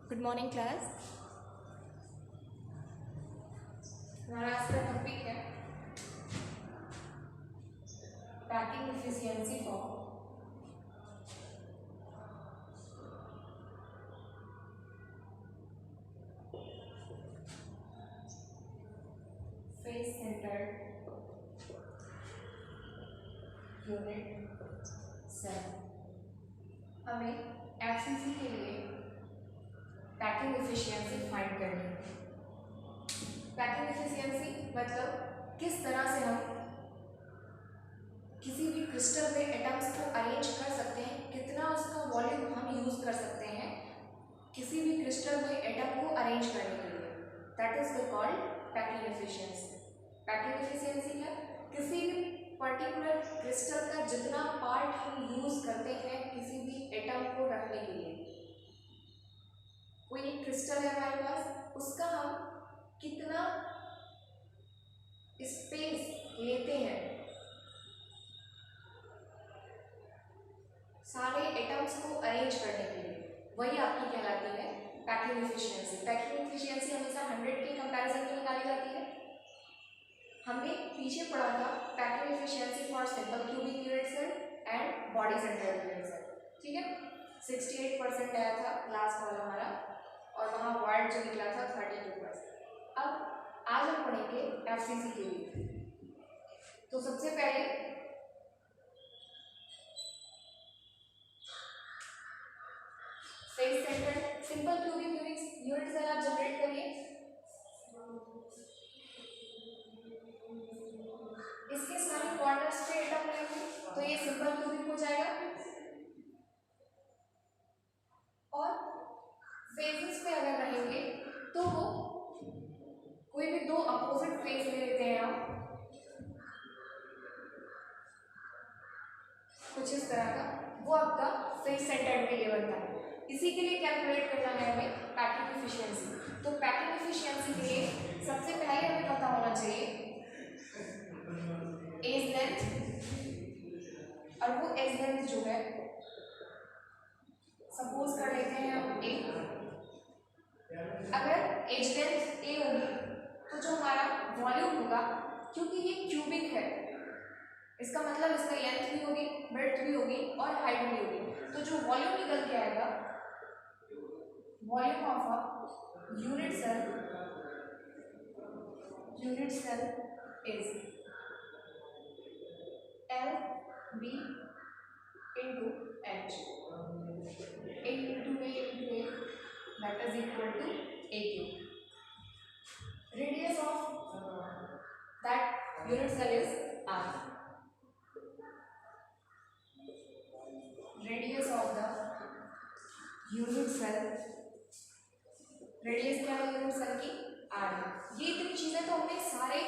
Good morning class. हमारा आज का टॉपिक है packing efficiency for face centred unit cell. हमें एफसीसी के लिए पैकिंग एफिशिएंसी फाइंड करनी है। पैकिंग एफिशिएंसी मतलब किस तरह से हम किसी भी क्रिस्टल में एटम्स को अरेंज कर सकते हैं, कितना उसका वॉल्यूम हम यूज कर सकते हैं किसी भी क्रिस्टल में एटम को अरेंज करने के लिए। That is the called packing efficiency. Packing efficiency है किसी भी पर्टिकुलर क्रिस्टल का जितना पार्ट हम यूज करते हैं किसी भी एटम को रखने के लिए। कोई एक क्रिस्टल है हमारे पास, उसका हम कितना स्पेस लेते हैं सारे एटम्स को अरेंज करने के लिए, वही आपकी कहलाती है पैकिंग एफिशिएंसी। पैकिंग एफिशिएंसी हमेशा 100 के कंपैरिजन में निकाली जाती है। हमने पीछे पढ़ा था packing efficiency for simple cubic unit cell and body centred unit cell. ठीक है, 68% आया था लास्ट वाला हमारा, और वहाँ वर्ड जो निकला था 32%। अब आज हम पढ़ेंगे एफसीसी के लिए। तो सबसे पहले face centred simple cubic unit cell आप जनरेट करिए। इसके सारे कॉर्नर्स पे एटम रहेंगे तो ये सिंपल क्यूबिक हो जाएगा, और फेजेस पे अगर रहेंगे तो वो कोई भी दो अपोजिट फेज ले लेते हैं आप, कुछ इस तरह का, वो आपका फेस सेंटर्ड के लिए बनता है। इसी के लिए कैलकुलेट करना है हमें पैकिंग एफिशिएंसी। तो पैकिंग एफिशिएंसी के लिए सबसे पहले हमें पता होना चाहिए एज लेंथ, और वो एज लेंथ जो है सपोज कर लेते हैं हम ए। अगर एज लेंथ ए होगी तो जो हमारा वॉल्यूम होगा, क्योंकि ये क्यूबिक है, इसका मतलब इसमें लेंथ भी होगी, ब्रेड्थ भी होगी और हाइट भी होगी, तो जो वॉल्यूम निकल के आएगा, volume of a unit cell is L B into h, a into a that is equal to a cube. Radius of that unit cell is r. Radius of the unit cell, radius क्या है unit cell की? r है। ये इतनी चीजें तो हमने सारे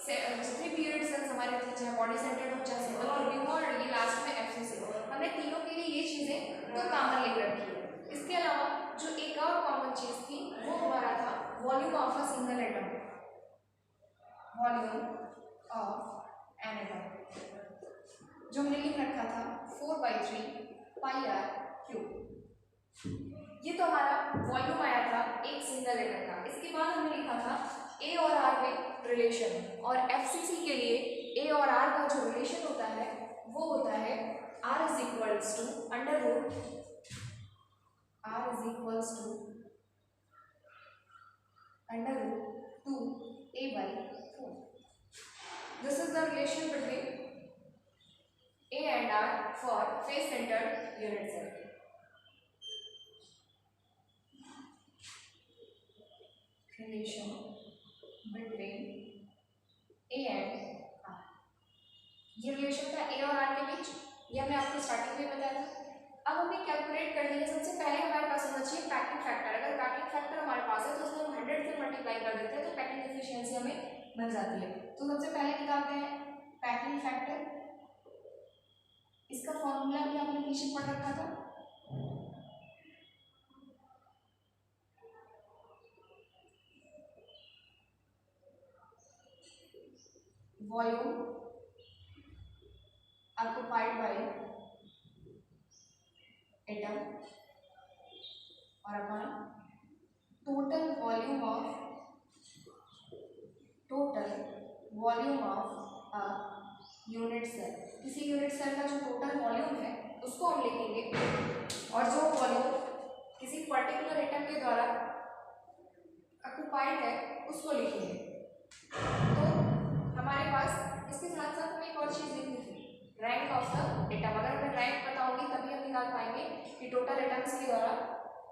जितने भी यूनिट सेल्स हमारे थे, चाहे बॉडी सेंटर्ड हो चाहे सिंपल क्यूबिक हो, और ये लास्ट में एफसीसी हो, हमने तीनों के लिए ये चीजें तो कॉमन ले रखी है। इसके अलावा जो एक और कॉमन चीज थी वो हमारा था volume of a single atom, volume of an atom, जो हमने लिख रखा था 4/3 पाई आर क्यूब। ये तो हमारा वॉल्यूम आया था एक सिंगल एटम का। इसके बाद हमने लिखा था ए और आर में रिलेशन, और एफसीसी के लिए ए और आर का जो रिलेशन होता है वो होता है R is equals to under root two A by 4। This is the relation between A and R for face centred unit cell. Relation between A and R, ये रिलेशन था ए और आर के बीच, ये हमने आपको स्टार्टिंग में बताया था। अब हमें कैलकुलेट करनी है, सबसे पहले हमारे पास होना चाहिए पैकिंग फैक्टर। अगर पैकिंग फैक्टर हमारे पास है तो उसमें हम 100 से मल्टीप्लाई कर देते हैं तो पैकिंग एफिशिएंसी हमें मिल जाती है। तो सबसे पहले निकालते हैं पैकिंग फैक्टर। इसका फॉर्मूला भी आपने पीछे पढ़ रखा था, वॉल्यूम occupied by atom और अपन volume of a unit cell, किसी यूनिट सेल का जो टोटल वॉल्यूम है उसको हम लिखेंगे, और जो वॉल्यूम किसी पर्टिकुलर एटम के द्वारा ऑक्युपाइड है उसको लिखेंगे। तो हमारे पास इसके साथ साथ हमें एक और चीज़ लिखनी थी, रैंक ऑफ द एटम। अगर हमें रैंक पता होगी तभी हम निकाल पाएंगे कि टोटल एटम्स के द्वारा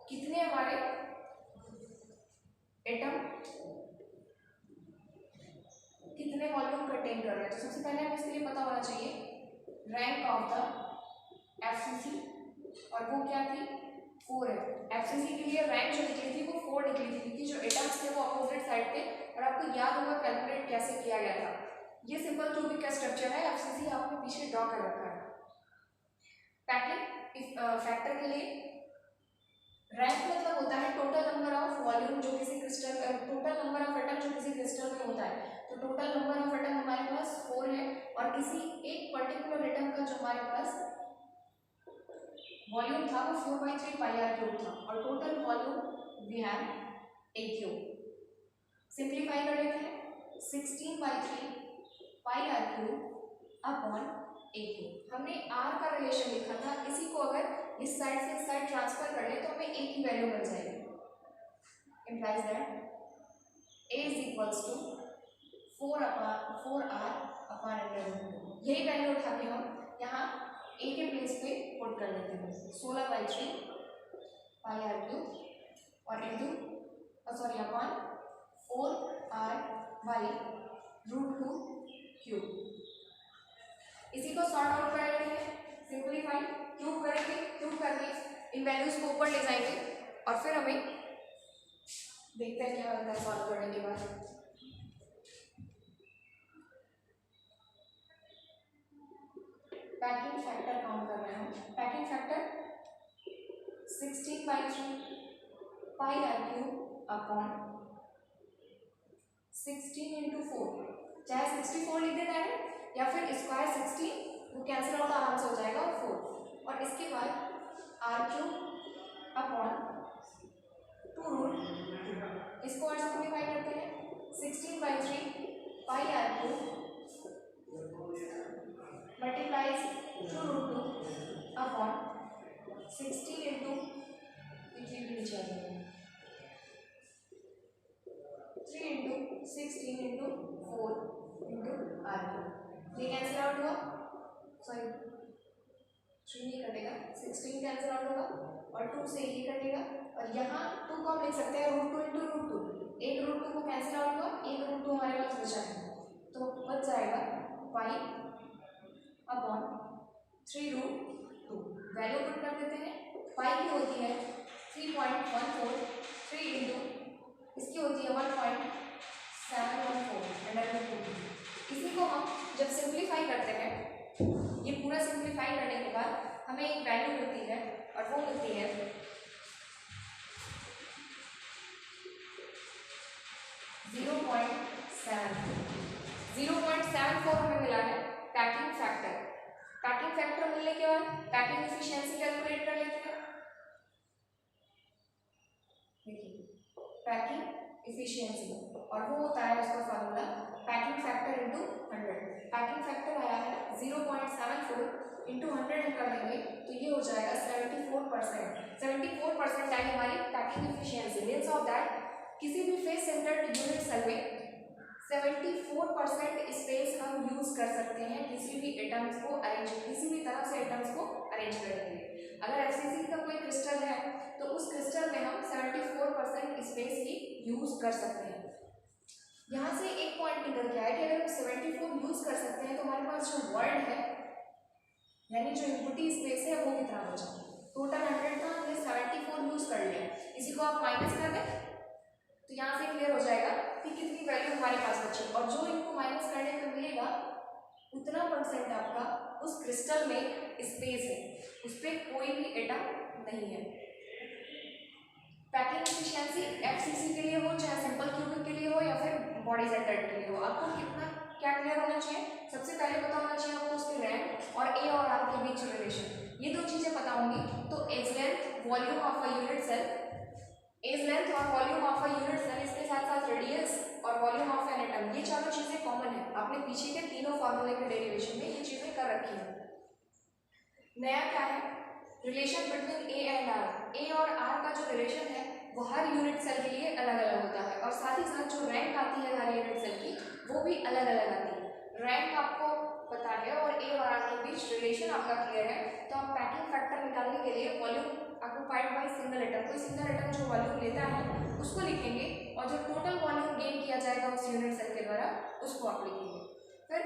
कितने हमारे एटम कितने वॉल्यूम कंटेन कर रहे हैं। तो सबसे पहले हमें इसके लिए पता होना चाहिए रैंक ऑफ द एफसीसी, और वो क्या थी 4 है। एफसीसी के लिए रैंक जो निकली थी वो 4 निकली थी, क्योंकि जो एटम्स थे वो अपोजिट साइड थे, और आपको याद होगा कैलकुलेट कैसे किया गया था। ये सिंपल क्यूबिक का स्ट्रक्चर है, एफसीसी आपने पीछे ड्रॉ कर रखा है। पैकिंग फैक्टर के लिए रैंक मतलब होता है टोटल नंबर ऑफ वॉल्यूम जो किसी crystal, total number of atom जो किसी क्रिस्टल में होता है। तो टोटल नंबर ऑफ एटम हमारे पास 4 है, और किसी एक पर्टिकुलर एटम का जो हमारे पास वॉल्यूम था वो 4/3 पाई आर क्यूब था, और total volume we have A cube. Simplify कर लेते हैं, 16/3 pi R cube upon A cube. हमने आर का रिलेशन लिखा था, इसी को अगर इस साइड से इस साइड ट्रांसफर कर ले तो हमें ए की वैल्यू मिल जाएगी। Implies that A is equals to 4r upon √2। यही वैल्यू उठा के हम यहाँ ए के प्लेस पे पुट कर लेते हैं, 16/3 पाई आर क्यूब और into sorry upon 4r/√2 cube. इसी को सॉर्ट आउट कर लेते हैं, सिंपलीफाई क्यूब करेंगे, क्यूब करके इन वैल्यूज को ऊपर ले जाएंगे, और फिर हमें देखते हैं क्या होता है सॉल्व करने के बाद। पैकिंग फैक्टर काउंट कर रहे हैं, packing factor 16/3 pi R cube upon 16 × 4, चाहे 64 लिख देना है या फिर स्क्वायर 16, वो कैंसिल आउट आराम से हो जाएगा, और 4, और इसके बाद आर क्यूब अपॉन 2√2। इसको और सिंप्लीफाई करते हैं, 16/3 pi R cube multiplies 2√2 upon 16 × 3 × 16 × 4 × R cube. ये कैंसिल आउट हुआ, सॉरी 3 नहीं कटेगा, 16 कैंसिल आउट होगा, और 2 से ये कटेगा, और यहाँ 2 को हम लिख सकते हैं √2 × √2। एक √2 को कैंसिल आउट हुआ, एक √2 हमारे पास बचा है, तो बच जाएगा पाई अपॉन 3√2। वैल्यू पुट कर देते हैं, पाई की होती है 3.14, 3 इंटू इसकी होती है 1.714 √2। इसी को हम जब सिंप्लीफाई करते हैं, ये पूरा सिंप्लीफाई करने के बाद हमें एक वैल्यू मिलती है, और वो मिलती है 0.74 हमें मिला है पैकिंग फैक्टर। पैकिंग फैक्टर मिलने के बाद पैकिंग एफिशिएंसी कैलकुलेट कर लेते हैं। देखिए पैकिंग एफिशिएंसी, और वो होता है उसका formula packing factor into 100। Packing factor आया है 0.74 इंटू 100 कर देंगे तो ये हो जाएगा 74%। 74% है हमारी packing efficiency. Means of that किसी भी फेस सेंटर्ड यूनिट सेल में 74% स्पेस हम यूज कर सकते हैं किसी भी एटम्स को अरेंज, किसी भी तरह से एटम्स को अरेंज करने के लिए। अगर एफसीसी का कोई क्रिस्टल है तो उस क्रिस्टल में हम 74% स्पेस ही यूज कर सकते हैं। यहाँ से एक पॉइंट निकल के आया कि अगर हम 74 यूज कर सकते हैं तो हमारे पास जो वर्ड है यानी जो इनपुटी स्पेस है वो कितना बचा। टोटल 100 था, हमने 74 यूज कर लिया, इसी को आप माइनस कर दें तो यहाँ से क्लियर हो जाएगा कि कितनी वैल्यू हमारे पास बची, और जो इनको माइनस करने पर मिलेगा उतना परसेंट आपका उस क्रिस्टल में स्पेस है, उस पर कोई भी एटम नहीं है। पैकिंग एफिशिएंसी एफसीसी के लिए हो चाहे सिंपल क्यूबिक के लिए हो या फिर बॉडी सेंटर्ड के लिए हो, आपको कितना क्या क्लियर होना चाहिए। सबसे पहले पता होना चाहिए आपको उसके रैंक और ए और आर के बीच रिलेशन। ये दो चीज़ें पता होंगी तो edge length, volume of a unit cell edge length और volume of a unit cell, इसके साथ साथ रेडियस और वॉल्यूम ऑफ एन एटम, ये चारों चीजें कॉमन है। आपने पीछे के तीनों फॉर्मूले के डेरिवेशन में ये चीजें कर रखी हैं। नया क्या है, relation between A and R. A और आर का जो रिलेशन है वो हर यूनिट सेल के लिए अलग अलग होता है, और साथ ही साथ जो रैंक आती है हर यूनिट सेल की वो भी अलग अलग आती है। रैंक आपको पता है और ए और आर के बीच रिलेशन आपका क्लियर है, तो आप पैकिंग फैक्टर निकालने के लिए volume occupied by single atom, कोई सिंगल एटम जो वॉल्यूम लेता है उसको लिखेंगे, और जो टोटल वॉल्यूम गेन किया जाएगा उस यूनिट सेल के द्वारा उसको आप लिखेंगे। फिर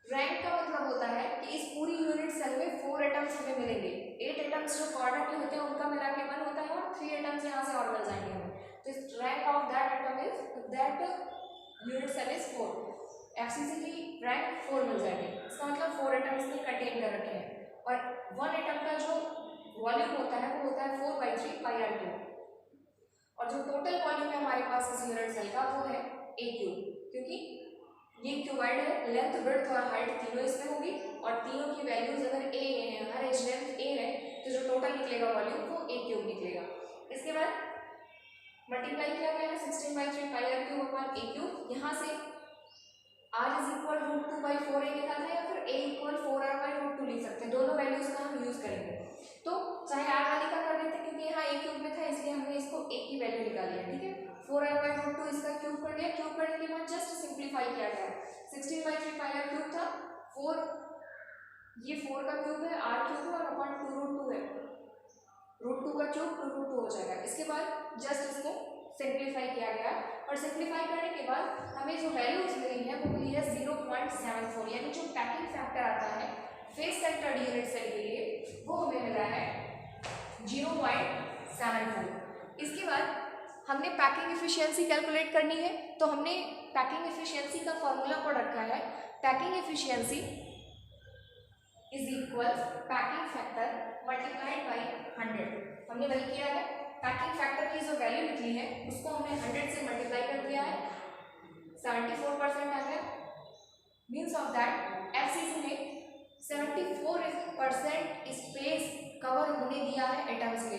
रैंक का मतलब होता है कि इस पूरी यूनिट सेल में 4 एटम्स हमें मिलेंगे। 8 एटम्स जो कॉर्डर के होते हैं उनका मिला के 1 होता है, और 3 एटम्स यहाँ से और मिल जाएंगे हमें। तो इस rank of that atom is that unit cell is 4। FCC की रैंक 4 मिल जाएगी, इसका मतलब 4 एटम्स ने कंटेन कर रखे हैं, और 1 एटम का जो वॉल्यूम होता है वो होता है 4/3 πr², और जो टोटल वॉल्यूम है हमारे पास इस यूनिट सेल का वो है a³, क्योंकि ये क्यूबाइड है, लेंथ विड्थ और हाइट तीनों इसमें होगी, और तीनों की वैल्यूज अगर a है, हर एज लेंथ a है, तो जो टोटल निकलेगा वॉल्यूम वो a³ निकलेगा। इसके बाद मल्टीप्लाई किया गया है 16/3 πr³ अपॉन a³। यहाँ से r इज इक्वल √2/4a लिखा था, या फिर a इक्वल 4r/√2 लिख सकते हैं, दोनों वैल्यूज का हम यूज करेंगे। तो चाहे r वाली का कर देते, क्योंकि यहाँ a³ में था इसलिए हमने इसको a की वैल्यू निकाली है, ठीक है। 4r/√2 इसका क्यूब कर लिया, क्यूब करने के बाद जस्ट सिंप्लीफाई किया गया। 16/3 πr³ था, 4 ये 4 का क्यूब है, r³ है, और अपॉन 2√2 है, √2 का क्यूब 2√2 हो जाएगा। इसके बाद जस्ट इसको सिंप्लीफाई किया गया, और सिंप्लीफाई करने के बाद हमें जो वैल्यूज मिली है वो मिली है 0.74, यानी जो पैकिंग फैक्टर आता है फेस सेंटर्ड यूनिट सेल के लिए वो हमें मिला है 0.74। इसके बाद हमने पैकिंग एफिशिएंसी कैलकुलेट करनी है, तो हमने पैकिंग एफिशिएंसी का फॉर्मूला पढ़ रखा है। Packing efficiency is equal packing factor multiplied by 100। हमने वही किया है, पैकिंग फैक्टर की जो वैल्यू निकली है उसको हमने 100 से मल्टीप्लाई कर दिया है, 74% आ गया। मीन्स ऑफ दैट एफसीसी ने 74% स्पेस कवर होने दिया है एटम्स के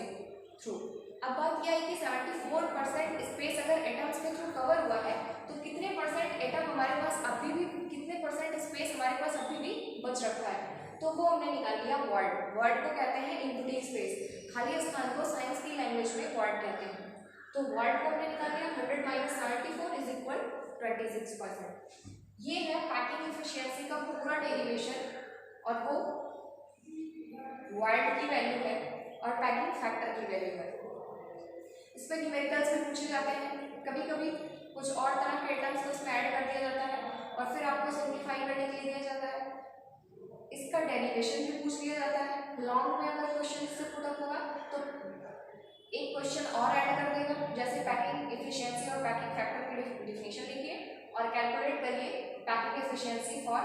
थ्रू। अब बात यह है कि 74% स्पेस अगर एटम्स के थ्रू कवर हुआ है तो कितने परसेंट एटम हमारे पास अभी भी, कितने परसेंट स्पेस हमारे पास अभी भी बच रखा है, तो वो हमने निकाल लिया वर्ड। वर्ड को कहते हैं एम्प्टी स्पेस, खाली स्थान को साइंस की लैंग्वेज में वर्ड कहते हैं। तो वर्ड को हमने निकाल लिया, 100 - 74 इज इक्वल 26%। ये है पैकिंग एफिशिएंसी का पूरा डेरिवेशन, और वो वर्ड की वैल्यू है और पैकिंग फैक्टर की वैल्यू है। इस पर न्यूमेरिकल्स भी पूछे जाते हैं, कभी कभी कुछ और तरह के एटम्स को इसमें ऐड कर दिया जाता है, और फिर आपको सिंप्लीफाई करने के लिए दिया जाता है। इसका डेरिवेशन भी पूछ लिया जाता है। लॉन्ग में अगर क्वेश्चन इससे पुटअप होगा तो एक क्वेश्चन और ऐड कर देगा, जैसे पैकिंग एफिशिएंसी और पैकिंग फैक्टर की डिफिनेशन लिखिए और कैलकुलेट करिए पैकिंग एफिशिएंसी फॉर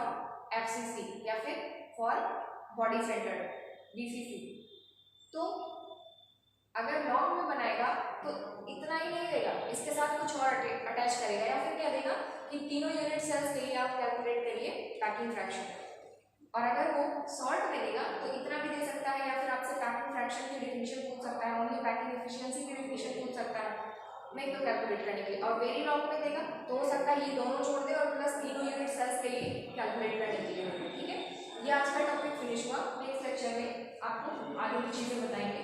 एफसीसी या फिर फॉर बॉडी सेंटर्ड बीसीसी। तो अगर लॉन्ग में बनाएगा तो इतना ही नहीं देगा, इसके साथ कुछ और अटैच करेगा, या फिर क्या देगा कि तीनों यूनिट सेल्स के लिए आप कैलकुलेट करिए पैकिंग फ्रैक्शन। और अगर वो शॉर्ट में देगा तो इतना भी दे सकता है, या फिर आपसे पैकिंग फ्रैक्शन की डेफिनेशन पूछ सकता है, ओनली पैकिंग एफिशिएंसी की डेफिनेशन पूछ सकता है, नहीं तो कैलकुलेट करने के लिए। और वेरी लॉन्ग में देगा तो हो सकता है ये दोनों जोड़ दे और प्लस तीनों यूनिट सेल्स के लिए कैलकुलेट करने के लिए, ठीक है। ये आज का टॉपिक फिनिश हुआ। नेक्स्ट लेक्चर में आपको आगे की चीज़ें बताएंगे।